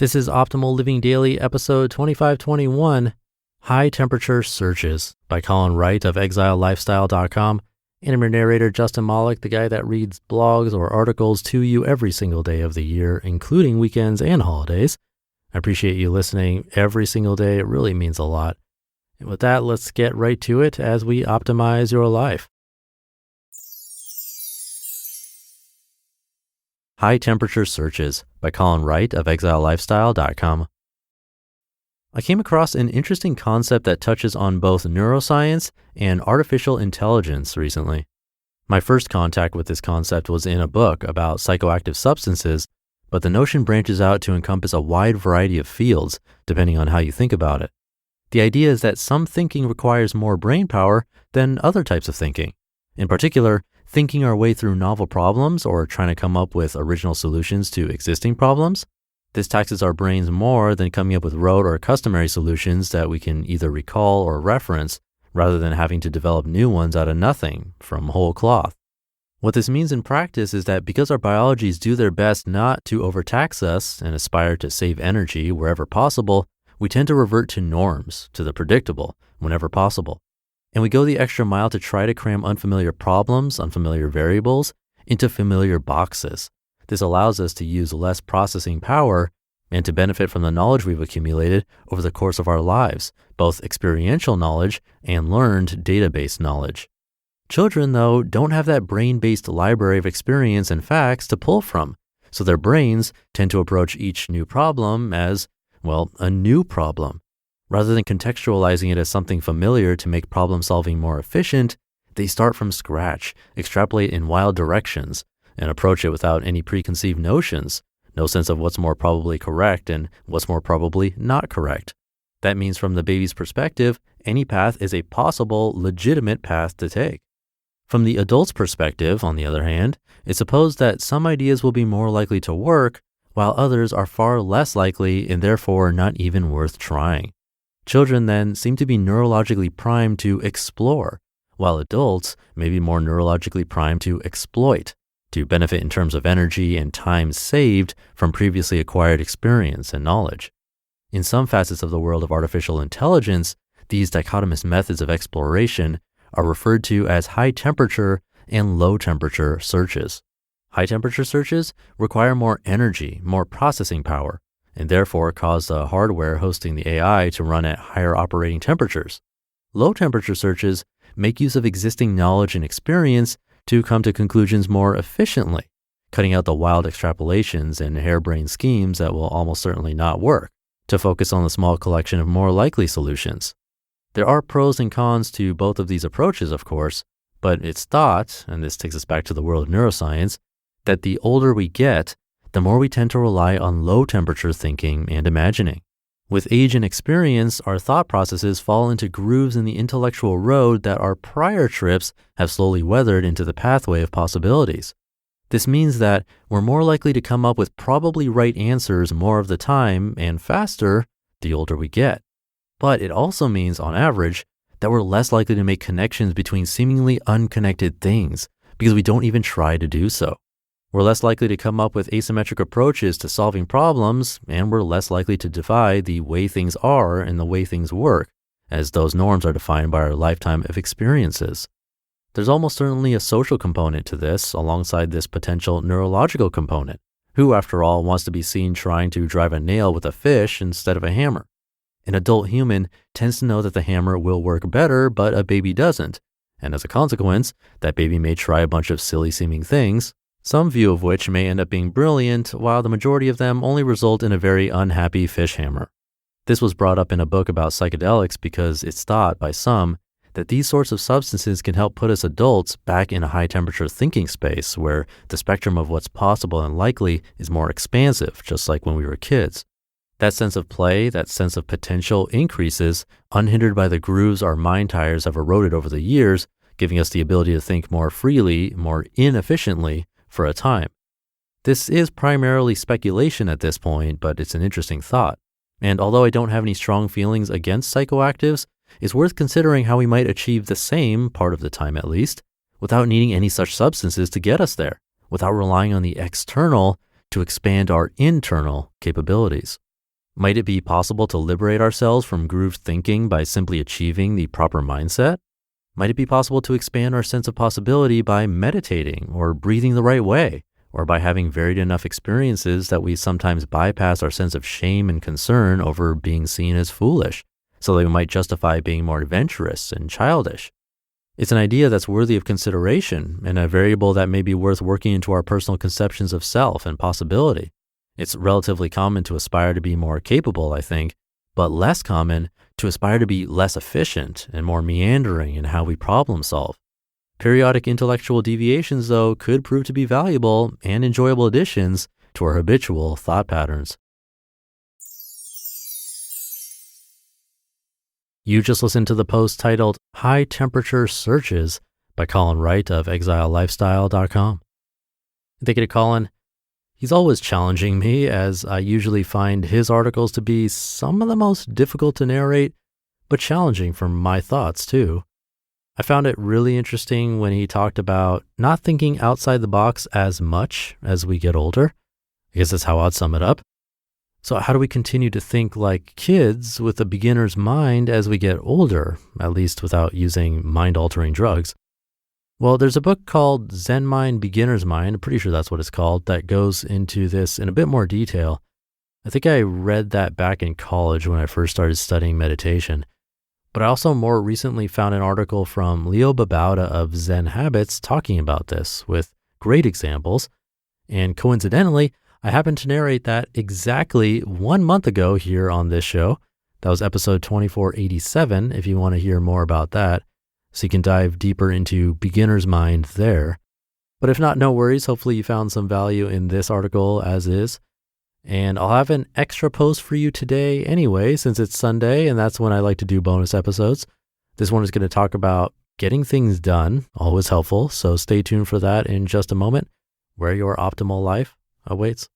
This is Optimal Living Daily, episode 2521, High Temperature Searches by Colin Wright of ExileLifestyle.com. And I'm your narrator, Justin Malik, the guy that reads blogs or articles to you every single day of the year, including weekends and holidays. I appreciate you listening every single day. It really means a lot. And with that, let's get right to it as we optimize your life. High Temperature Searches by Colin Wright of ExileLifestyle.com. I came across an interesting concept that touches on both neuroscience and artificial intelligence recently. My first contact with this concept was in a book about psychoactive substances, but the notion branches out to encompass a wide variety of fields, depending on how you think about it. The idea is that some thinking requires more brain power than other types of thinking. In particular, thinking our way through novel problems or trying to come up with original solutions to existing problems. This taxes our brains more than coming up with rote or customary solutions that we can either recall or reference, rather than having to develop new ones out of nothing, from whole cloth. What this means in practice is that because our biologies do their best not to overtax us and aspire to save energy wherever possible, we tend to revert to norms, to the predictable, whenever possible. And we go the extra mile to try to cram unfamiliar problems, unfamiliar variables, into familiar boxes. This allows us to use less processing power and to benefit from the knowledge we've accumulated over the course of our lives, both experiential knowledge and learned data-based knowledge. Children, though, don't have that brain-based library of experience and facts to pull from, so their brains tend to approach each new problem as, well, a new problem. Rather than contextualizing it as something familiar to make problem solving more efficient, they start from scratch, extrapolate in wild directions, and approach it without any preconceived notions, no sense of what's more probably correct and what's more probably not correct. That means from the baby's perspective, any path is a possible, legitimate path to take. From the adult's perspective, on the other hand, it's supposed that some ideas will be more likely to work, while others are far less likely and therefore not even worth trying. Children then seem to be neurologically primed to explore, while adults may be more neurologically primed to exploit, to benefit in terms of energy and time saved from previously acquired experience and knowledge. In some facets of the world of artificial intelligence, these dichotomous methods of exploration are referred to as high temperature and low temperature searches. High temperature searches require more energy, more processing power, and therefore cause the hardware hosting the AI to run at higher operating temperatures. Low temperature searches make use of existing knowledge and experience to come to conclusions more efficiently, cutting out the wild extrapolations and harebrained schemes that will almost certainly not work, to focus on the small collection of more likely solutions. There are pros and cons to both of these approaches, of course, but it's thought, and this takes us back to the world of neuroscience, that the older we get, the more we tend to rely on low temperature thinking and imagining. With age and experience, our thought processes fall into grooves in the intellectual road that our prior trips have slowly weathered into the pathway of possibilities. This means that we're more likely to come up with probably right answers more of the time and faster the older we get. But it also means, on average, that we're less likely to make connections between seemingly unconnected things because we don't even try to do so. We're less likely to come up with asymmetric approaches to solving problems, and we're less likely to defy the way things are and the way things work, as those norms are defined by our lifetime of experiences. There's almost certainly a social component to this, alongside this potential neurological component. Who, after all, wants to be seen trying to drive a nail with a fish instead of a hammer? An adult human tends to know that the hammer will work better, but a baby doesn't, and as a consequence, that baby may try a bunch of silly-seeming things, some view of which may end up being brilliant, while the majority of them only result in a very unhappy fish hammer. This was brought up in a book about psychedelics because it's thought by some that these sorts of substances can help put us adults back in a high-temperature thinking space where the spectrum of what's possible and likely is more expansive, just like when we were kids. That sense of play, that sense of potential increases, unhindered by the grooves our mind tires have eroded over the years, giving us the ability to think more freely, more inefficiently, for a time. This is primarily speculation at this point, but it's an interesting thought. And although I don't have any strong feelings against psychoactives, it's worth considering how we might achieve the same, part of the time at least, without needing any such substances to get us there, without relying on the external to expand our internal capabilities. Might it be possible to liberate ourselves from grooved thinking by simply achieving the proper mindset? Might it be possible to expand our sense of possibility by meditating or breathing the right way, or by having varied enough experiences that we sometimes bypass our sense of shame and concern over being seen as foolish, so that we might justify being more adventurous and childish? It's an idea that's worthy of consideration and a variable that may be worth working into our personal conceptions of self and possibility. It's relatively common to aspire to be more capable, I think, but less common to aspire to be less efficient and more meandering in how we problem solve. Periodic intellectual deviations, though, could prove to be valuable and enjoyable additions to our habitual thought patterns. You just listened to the post titled High Temperature Searches by Colin Wright of ExileLifestyle.com. Thank you to Colin. He's always challenging me, as I usually find his articles to be some of the most difficult to narrate, but challenging for my thoughts too. I found it really interesting when he talked about not thinking outside the box as much as we get older. I guess that's how I'd sum it up. So how do we continue to think like kids with a beginner's mind as we get older, at least without using mind-altering drugs? Well, there's a book called Zen Mind, Beginner's Mind, I'm pretty sure that's what it's called, that goes into this in a bit more detail. I think I read that back in college when I first started studying meditation. But I also more recently found an article from Leo Babauta of Zen Habits talking about this with great examples. And coincidentally, I happened to narrate that exactly 1 month ago here on this show. That was episode 2487, if you want to hear more about that. So you can dive deeper into beginner's mind there. But if not, no worries. Hopefully you found some value in this article as is. And I'll have an extra post for you today anyway, since it's Sunday, and that's when I like to do bonus episodes. This one is going to talk about getting things done, always helpful. So stay tuned for that in just a moment, where your optimal life awaits.